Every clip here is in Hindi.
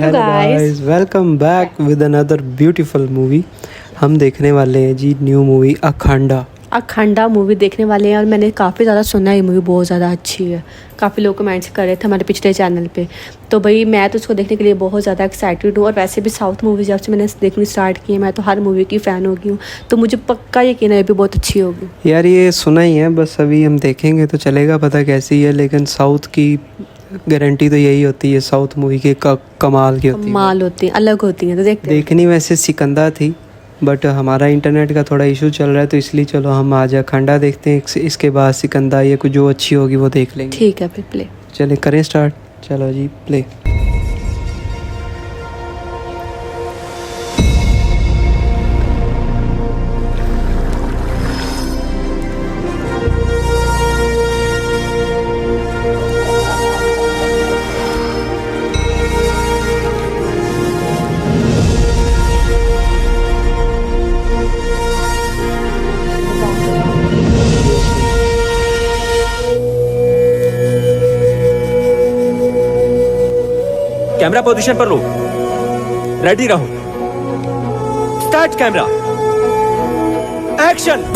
Hello guys, welcome back with another beautiful movie. हम देखने वाले हैं जी न्यू मूवी अखंडा मूवी देखने वाले हैं। और मैंने काफ़ी ज़्यादा सुना है, ये मूवी बहुत ज़्यादा अच्छी है। काफ़ी लोग कमेंट्स कर रहे थे हमारे पिछले चैनल पे। तो भाई मैं तो उसको देखने के लिए बहुत ज़्यादा एक्साइटेड हूँ। और वैसे भी साउथ मूवी जब से मैंने देखनी स्टार्ट की है, मैं तो हर मूवी की फ़ैन हो गई हूँ। तो मुझे पक्का यकीन है ये भी बहुत अच्छी होगी। यार ये सुना ही है, बस अभी हम देखेंगे तो चलेगा पता कैसी है। लेकिन साउथ की गारंटी तो यही होती है, साउथ मूवी के कमाल की होती है, कमाल होती है, अलग होती है। तो देखनी वैसे सिकंदा थी, बट हमारा इंटरनेट का थोड़ा इशू चल रहा है, तो इसलिए चलो हम आज अखंडा देखते हैं। इसके बाद सिकंदा या कुछ जो अच्छी होगी वो देख लेंगे। ठीक है, फिर प्ले चले करें स्टार्ट। चलो जी प्ले। कैमरा पोजीशन पर लो, रेडी रहो। Start camera, action.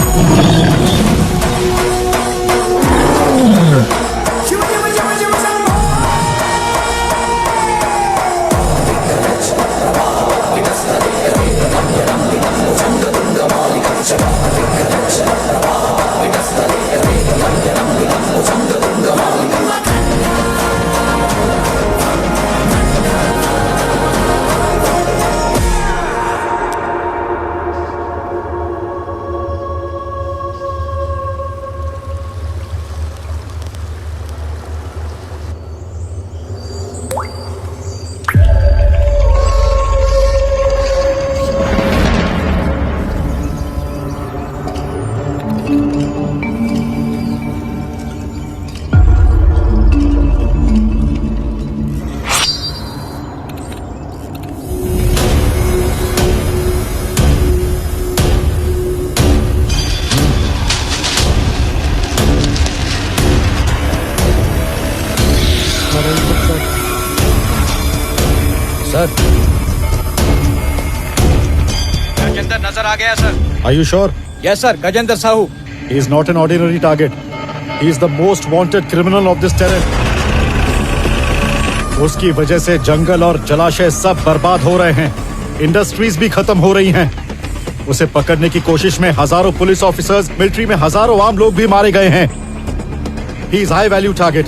Sir, Gajendra नजर आ गया sir. are you sure? Yes sir, Gajendra Sahu. He is not an ordinary target. He is the most wanted criminal of this terrain. उसकी वजह से जंगल और जलाशय सब बर्बाद हो रहे हैं। इंडस्ट्रीज भी खत्म हो रही हैं। उसे पकड़ने की कोशिश में हजारों पुलिस ऑफिसर्स, मिलिट्री में हजारों आम लोग भी मारे गए हैं। He is high value target.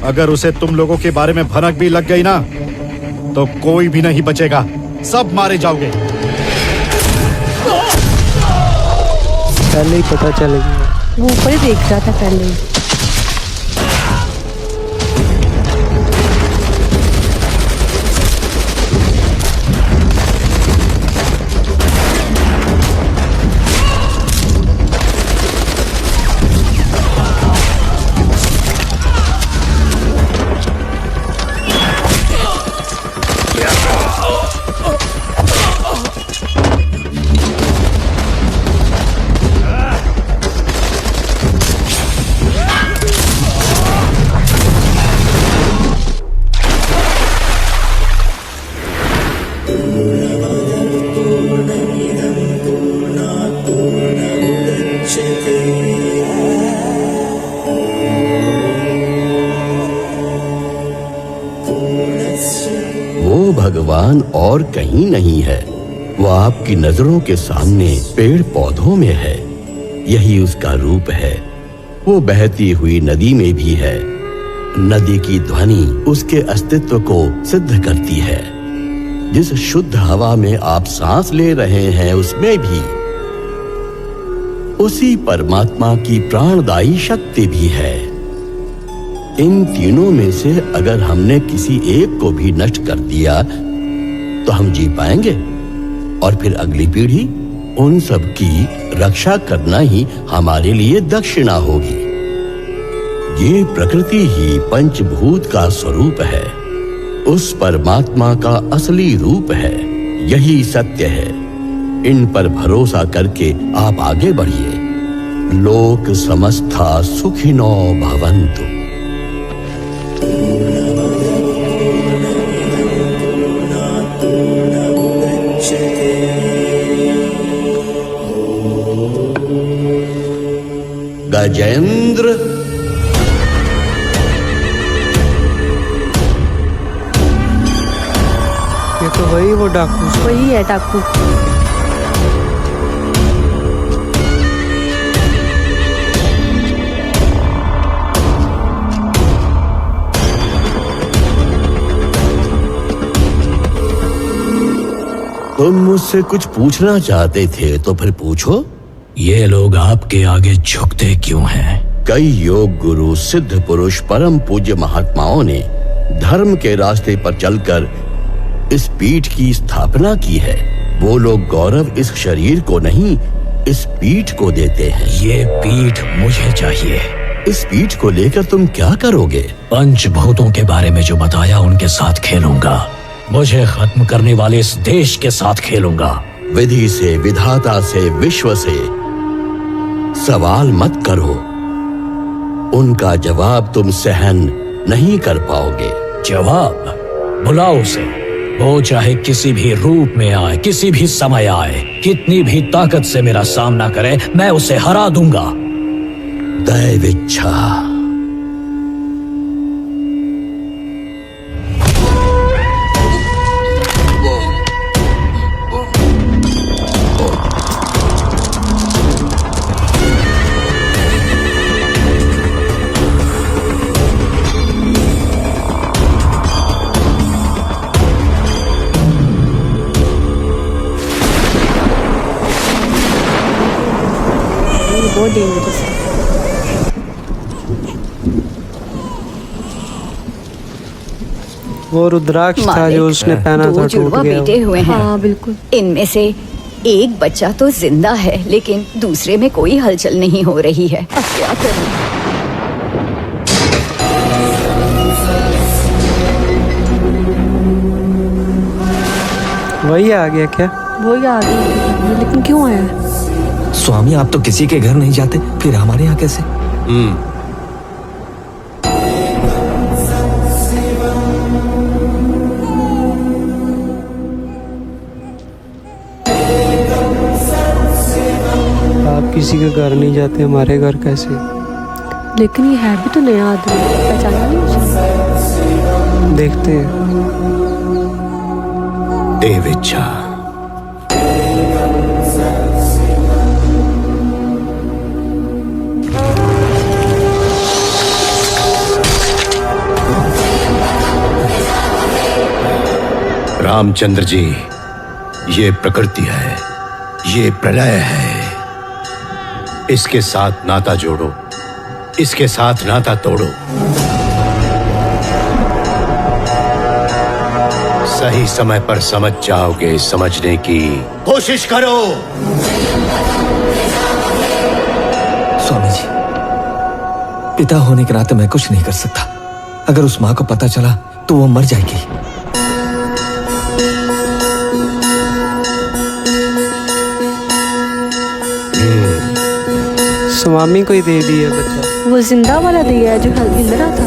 अगर उसे तुम लोगों के बारे में भनक भी लग गई ना, तो कोई भी नहीं बचेगा, सब मारे जाओगे। पहले ही पता चल गया, वो ऊपर ही देख रहा था पहले ही। वो भगवान और कहीं नहीं है, वो आपकी नजरों के सामने पेड़ पौधों में है। यही उसका रूप है। वो बहती हुई नदी में भी है। नदी की ध्वनि उसके अस्तित्व को सिद्ध करती है। जिस शुद्ध हवा में आप सांस ले रहे हैं, उसमें भी उसी परमात्मा की प्राणदायी शक्ति भी है। इन तीनों में से अगर हमने किसी एक को भी नष्ट कर दिया तो हम जी पाएंगे, और फिर अगली पीढ़ी, उन सब की रक्षा करना ही हमारे लिए दक्षिणा होगी। ये प्रकृति ही पंचभूत का स्वरूप है, उस परमात्मा का असली रूप है। यही सत्य है। इन पर भरोसा करके आप आगे बढ़िए। लोक समस्ता सुखिनो भवन्तु। गजेंद्र। ये तो वही वो डाकू से। वही है डाकू। तुम मुझसे कुछ पूछना चाहते थे तो फिर पूछो। ये लोग आपके आगे झुकते क्यों हैं? कई योग गुरु, सिद्ध पुरुष, परम पूज्य महात्माओं ने धर्म के रास्ते पर चलकर इस पीठ की स्थापना की है। वो लोग गौरव इस शरीर को नहीं, इस पीठ को देते हैं। ये पीठ मुझे चाहिए। इस पीठ को लेकर तुम क्या करोगे? पंचभूतों के बारे में जो बताया उनके साथ खेलूंगा। मुझे खत्म करने वाले इस देश के साथ खेलूंगा। विधि से, विधाता से, विश्व से सवाल मत करो। उनका जवाब तुम सहन नहीं कर पाओगे। जवाब? बुलाओ उसे। वो चाहे किसी भी रूप में आए, किसी भी समय आए, कितनी भी ताकत से मेरा सामना करे, मैं उसे हरा दूंगा। दैव इच्छा। बहुत डेंजरस है। वो रुद्राक्ष था जो उसने पहना दो था, जुड़वा टूट गया बेटे हुए हैं। हाँ बिल्कुल। इनमें से एक बच्चा तो जिंदा है, लेकिन दूसरे में कोई हलचल नहीं हो रही है। अब क्या करूं? वही आ गया क्या? वही आ गई, लेकिन क्यों आया? स्वामी आप तो किसी के घर नहीं जाते, फिर हमारे यहाँ कैसे? आप किसी के घर नहीं जाते, हमारे घर कैसे? लेकिन ये है भी तो नया आदमी, पहचाना नहीं मुझे। देखते हैं। देव इच्छा। रामचंद्र जी, ये प्रकृति है, ये प्रलय है। इसके साथ नाता जोड़ो, इसके साथ नाता तोड़ो। सही समय पर समझ जाओगे, समझने की कोशिश करो। स्वामी जी, पिता होने के नाते मैं कुछ नहीं कर सकता। अगर उस माँ को पता चला तो वो मर जाएगी। स्वामी को ही दे दिया बच्चा। वो जिंदा वाला दिया है जो हिल रहा था।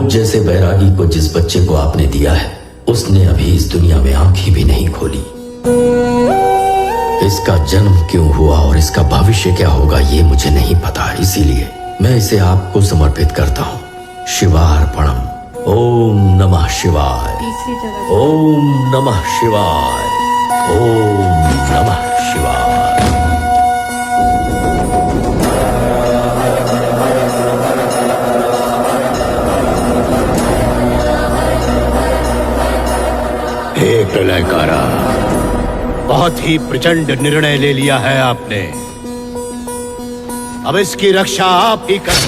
जैसे बैरागी को जिस बच्चे को आपने दिया है, उसने अभी इस दुनिया में आंखें भी नहीं खोली। इसका जन्म क्यों हुआ और इसका भविष्य क्या होगा ये मुझे नहीं पता, इसीलिए मैं इसे आपको समर्पित करता हूँ। शिवार्पणम। ओम नमः शिवाय। तीसरी जगह ओम नमः शिवाय। ओम नमः शिवाय। हे प्रलयकारा, बहुत ही प्रचंड निर्णय ले लिया है आपने। अब इसकी रक्षा आप ही कर।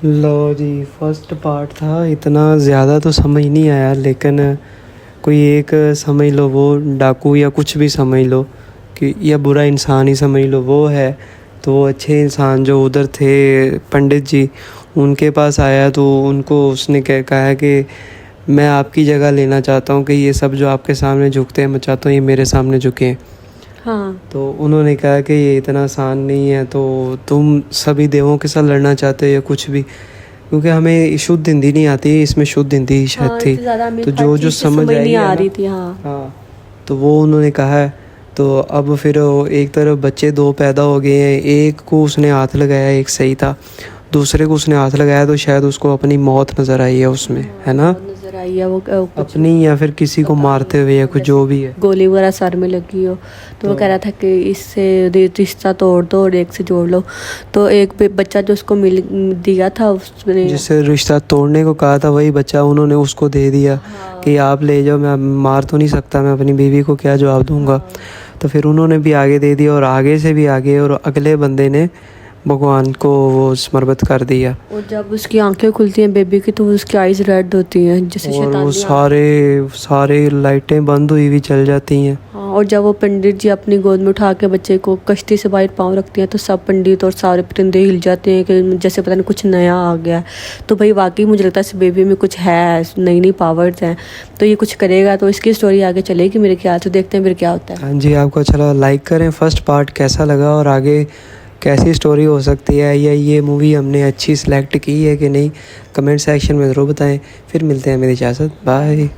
लो जी, फर्स्ट पार्ट था, इतना ज़्यादा तो समझ नहीं आया, लेकिन कोई एक समझ लो वो डाकू या कुछ भी समझ लो कि या बुरा इंसान ही समझ लो वो है। तो वो अच्छे इंसान जो उधर थे पंडित जी, उनके पास आया तो उनको उसने कहा कि मैं आपकी जगह लेना चाहता हूँ कि ये सब जो आपके सामने झुकते हैं मैं चाहता हूँ ये मेरे सामने झुकें। हाँ, तो उन्होंने कहा कि ये इतना आसान नहीं है, तो तुम सभी देवों के साथ लड़ना चाहते हो या कुछ भी, क्योंकि हमें शुद्ध हिंदी नहीं आती, इसमें शुद्ध हिंदी शायद हाँ, थी, इतनी ज़्यादा हमें तो हर जो चीज़ की समझ नहीं आ आई रही थी। हाँ, हाँ, तो वो उन्होंने कहा है। तो अब फिर एक तरफ बच्चे दो पैदा हो गए हैं, एक को उसने हाथ लगाया, एक सही था, दूसरे को उसने हाथ लगाया तो शायद उसको अपनी मौत नज़र आई है उसमें, है ना, नजर आई है वो कुछ अपनी या फिर किसी को मारते हुए या कुछ जो भी है। गोली वगैरह सर में लगी हो, तो वो कह रहा था कि इससे रिश्ता तोड़ दो और एक से जोड़ लो। तो एक बच्चा जो उसको मिल दिया था उसने, जिससे रिश्ता तोड़ने को कहा था वही बच्चा उन्होंने उसको दे दिया कि आप ले जाओ, मैं मार तो नहीं सकता, मैं अपनी बीवी को क्या जवाब दूंगा। तो फिर उन्होंने भी आगे दे दिया और आगे से भी आगे, और अगले बंदे ने भगवान को वो समर्पित कर दिया। और जब उसकी आंखें खुलती हैं बेबी की तो उसकी आइज़ रेड होती हैं जैसे और वो शैतानी सारे लाइटें बंद हुई भी चल जाती हैं। हाँ, और जब वो पंडित जी अपनी गोद में उठा के बच्चे को कश्ती से बाहर पाँव रखती हैं तो सब पंडित और सारे परिंदे हिल जाते हैं कि जैसे पता नहीं कुछ नया आ गया है। तो भाई वाकई मुझे लगता है इस बेबी में कुछ है, नई नई पावर्स हैं, तो ये कुछ करेगा तो इसकी स्टोरी आगे चलेगी मेरे ख्याल से। देखते हैं फिर क्या होता है। हाँ जी, आपको अच्छा लगा लाइक करें, फर्स्ट पार्ट कैसा लगा और आगे कैसी स्टोरी हो सकती है, या ये मूवी हमने अच्छी सिलेक्ट की है कि नहीं, कमेंट सेक्शन में ज़रूर बताएं। फिर मिलते हैं, मेरी इजाज़त, बाय।